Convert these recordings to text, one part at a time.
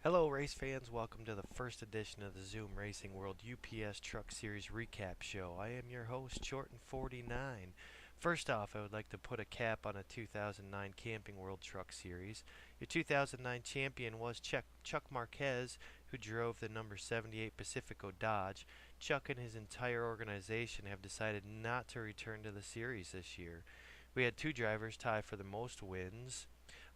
Hello race fans, welcome to the first edition of the Zoom Racing World UPS Truck Series Recap Show. I am your host, Shorten49. First off, I would like to put a cap on a 2009 Camping World Truck Series. Your 2009 champion was Chuck Marquez, who drove the number 78 Pacifico Dodge. Chuck and his entire organization have decided not to return to the series this year. We had two drivers tie for the most wins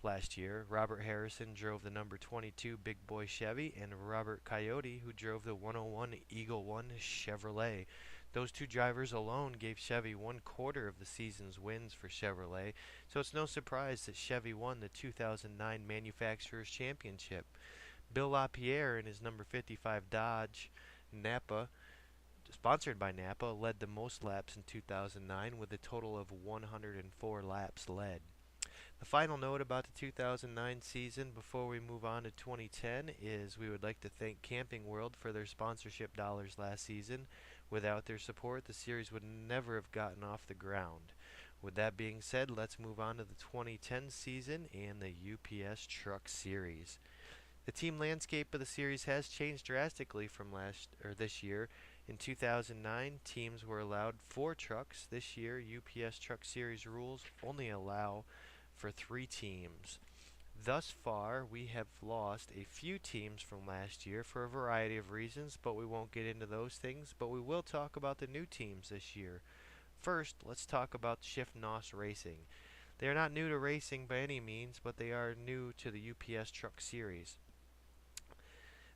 last year. Robert Harrison drove the number 22 Big Boy Chevy, and Robert Coyote, who drove the 101 Eagle One Chevrolet. Those two drivers alone gave Chevy 1/4 of the season's wins for Chevrolet, so it's no surprise that Chevy won the 2009 Manufacturers Championship. Bill LaPierre in his number 55 Dodge Napa, sponsored by Napa, led the most laps in 2009 with a total of 104 laps led. The final note about the 2009 season before we move on to 2010 is we would like to thank Camping World for their sponsorship dollars last season. Without their support, the series would never have gotten off the ground. With that being said, let's move on to the 2010 season and the UPS Truck Series. The team landscape of the series has changed drastically from this year. In 2009, teams were allowed 4 trucks. This year, UPS Truck Series rules only allow for 3 teams. Thus far, we have lost a few teams from last year for a variety of reasons, but we won't get into those things, but we will talk about the new teams this year. First, let's talk about Shift NOS Racing. They are not new to racing by any means, but they are new to the UPS Truck Series.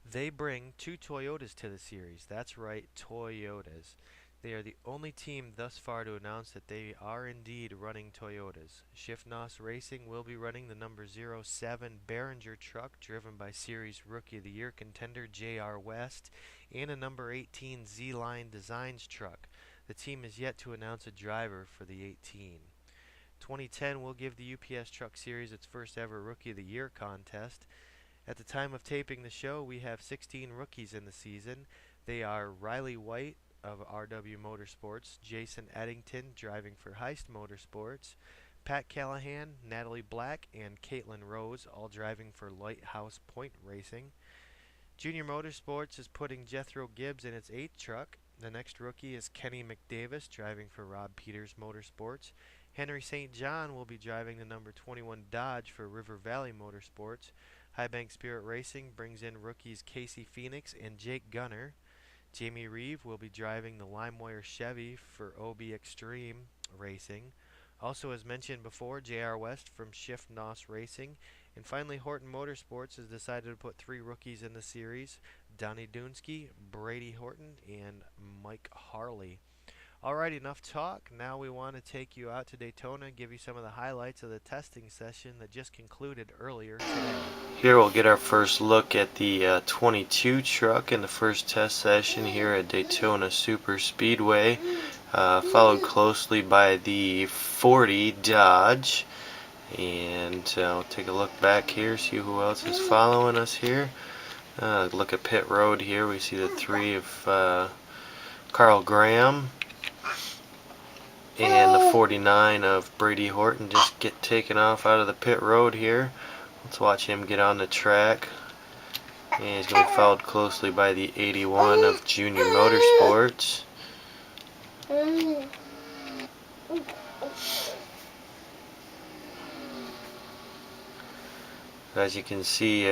They bring 2 Toyotas to the series. That's right, Toyotas. They are the only team thus far to announce that they are indeed running Toyotas. Shift NOS Racing will be running the number 07 Behringer truck driven by Series Rookie of the Year contender J.R. West and a number 18 Z-Line Designs truck. The team is yet to announce a driver for the 18. 2010 will give the UPS Truck Series its first ever Rookie of the Year contest. At the time of taping the show, we have 16 rookies in the season. They are Riley White of RW Motorsports, Jason Eddington driving for Heist Motorsports, Pat Callahan, Natalie Black, and Caitlin Rose all driving for Lighthouse Point Racing. Junior Motorsports is putting Jethro Gibbs in its 8th truck. The next rookie is Kenny McDavis driving for Rob Peters Motorsports. Henry St. John will be driving the number 21 Dodge for River Valley Motorsports. High Bank Spirit Racing brings in rookies Casey Phoenix and Jake Gunner. Jamie Reeve will be driving the LimeWire Chevy for OB Extreme Racing. Also, as mentioned before, J.R. West from Shift NOS Racing. And finally, Horton Motorsports has decided to put 3 rookies in the series: Donnie Dunsky, Brady Horton, and Mike Harley. Alright, enough talk. Now we want to take you out to Daytona and give you some of the highlights of the testing session that just concluded earlier today. Here we'll get our first look at the 22 truck in the first test session here at Daytona Super Speedway, followed closely by the 40 Dodge. And we'll take a look back here, see who else is following us here. Look at pit road here. We see the 3 of Carl Graham and the 49 of Brady Horton just get taken off out of the pit road here. Let's watch him get on the track. And he's going to be followed closely by the 81 of Junior Motorsports. As you can see,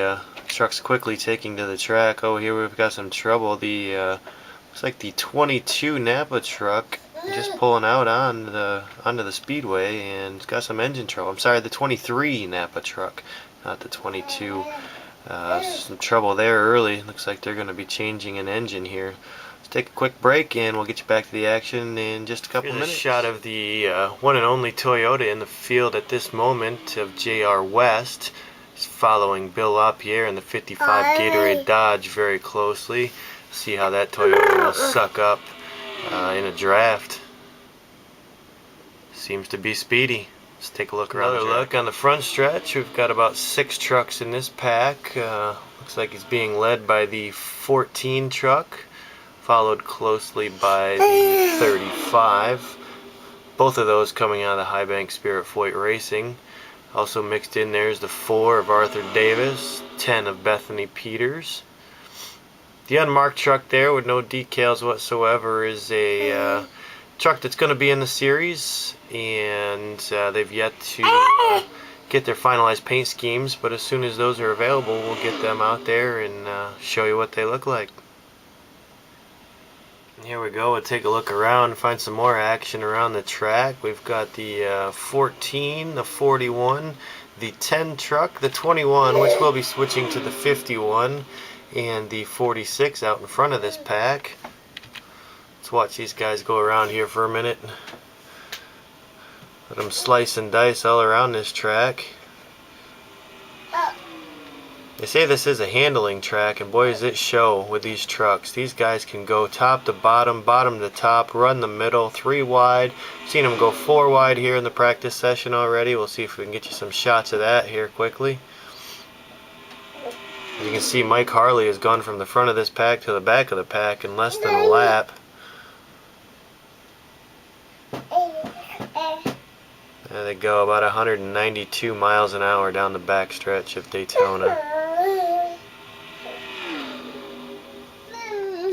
truck's quickly taking to the track. Oh, here we've got some trouble. The looks like the 22 Napa truck just pulling out onto the speedway, and it's got some engine trouble. I'm sorry, the 23 Napa truck, not the 22. Some trouble there early. Looks like they're going to be changing an engine here. Let's take a quick break and we'll get you back to the action in just a couple minutes. Here's a shot of the one and only Toyota in the field at this moment of J.R. West. He's following Bill LaPierre in the 55 Gatorade Dodge very closely. See how that Toyota will suck up in a draft. Seems to be speedy. Let's take a look around. Another look on the front stretch. We've got about 6 trucks in this pack. Looks like it's being led by the 14 truck, followed closely by the 35. Both of those coming out of the High Bank Spirit Foyt Racing. Also mixed in there is the 4 of Arthur Davis, 10 of Bethany Peters. The unmarked truck there with no decals whatsoever is a truck that's going to be in the series, and they've yet to get their finalized paint schemes, but as soon as those are available, we'll get them out there and show you what they look like. Here we go. We'll take a look around and find some more action around the track. We've got the 14, the 41, the 10 truck, the 21, which will be switching to the 51, and the 46 out in front of this pack. Let's watch these guys go around here for a minute. Let them slice and dice all around this track. They say this is a handling track, and boy does it show with these trucks. These guys can go top to bottom, bottom to top, run the middle, 3 wide. Seen them go 4 wide here in the practice session already. We'll see if we can get you some shots of that here quickly. As you can see, Mike Harley has gone from the front of this pack to the back of the pack in less than a lap. There they go, about 192 miles an hour down the back stretch of Daytona.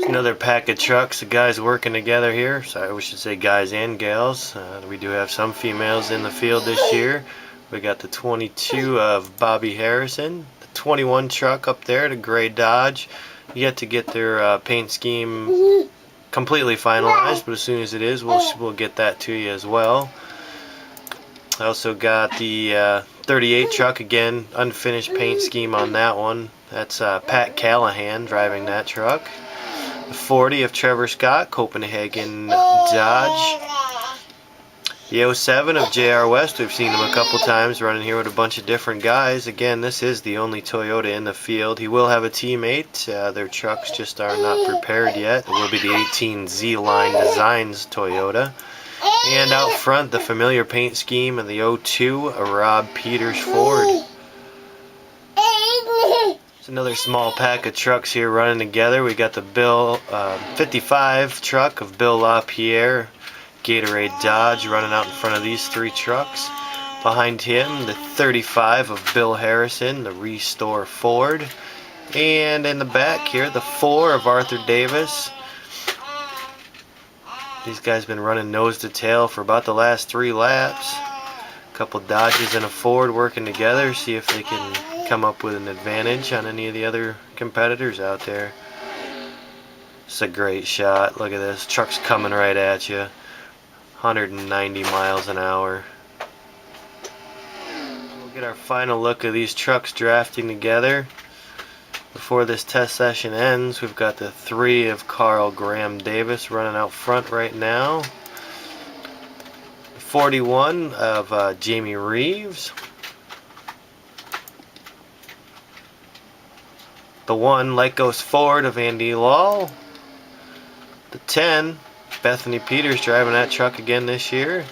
Another pack of trucks, the guys working together here. Sorry, we should say guys and gals. We do have some females in the field this year. We got the 22 of Bobby Harrison, the 21 truck up there, the gray Dodge. Yet to get their paint scheme completely finalized, but as soon as it is, we'll get that to you as well. I also got the 38 truck, again, unfinished paint scheme on that one. That's Pat Callahan driving that truck. The 40 of Trevor Scott, Copenhagen Dodge. The 07 of JR West, we've seen him a couple times running here with a bunch of different guys. Again, this is the only Toyota in the field. He will have a teammate. Their trucks just are not prepared yet. It will be the 18 Z-Line Designs Toyota. And out front, the familiar paint scheme of the 02, a Rob Peters Ford. There's another small pack of trucks here running together. We got the Bill 55 truck of Bill LaPierre, Gatorade Dodge running out in front of these 3 trucks. Behind him, the 35 of Bill Harrison, the Restore Ford. And in the back here, the 4 of Arthur Davis. These guys been running nose to tail for about the last 3 laps. A couple Dodges and a Ford working together, see if they can come up with an advantage on any of the other competitors out there. It's a great shot. Look at this. Truck's coming right at you. 190 miles an hour. We'll get our final look of these trucks drafting together. Before this test session ends, we've got the 3 of Carl Graham Davis running out front right now. 41 of Jamie Reeves. The 1 Lycos Ford of Andy Law. The 10, Bethany Peters driving that truck again this year.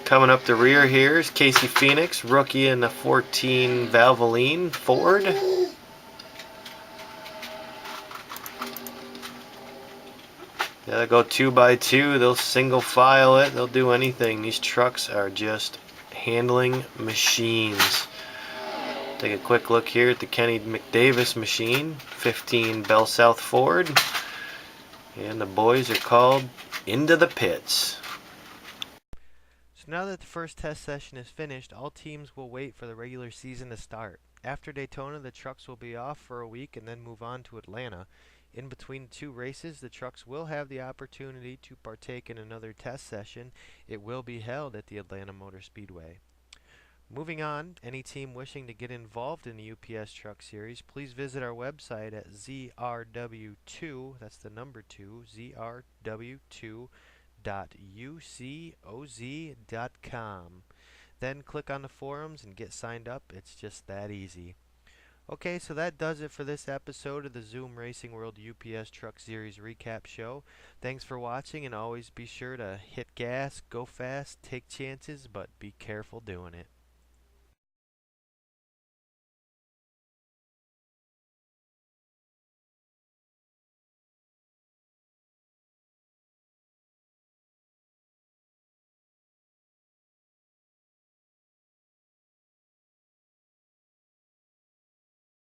Coming up the rear here is Casey Phoenix, rookie in the 14 Valvoline Ford. Yeah, they'll go 2x2. They'll single file it. They'll do anything. These trucks are just handling machines. Take a quick look here at the Kenny McDavis machine, 15 Bell South Ford. And the boys are called into the pits. So now that the first test session is finished, all teams will wait for the regular season to start. After Daytona, the trucks will be off for a week and then move on to Atlanta. In between 2 races, the trucks will have the opportunity to partake in another test session. It will be held at the Atlanta Motor Speedway. Moving on, any team wishing to get involved in the UPS Truck Series, please visit our website at ZRW2, that's the number 2, ZRW2.ucoz.com. Then click on the forums and get signed up. It's just that easy. Okay, so that does it for this episode of the Zoom Racing World UPS Truck Series Recap Show. Thanks for watching, and always be sure to hit gas, go fast, take chances, but be careful doing it.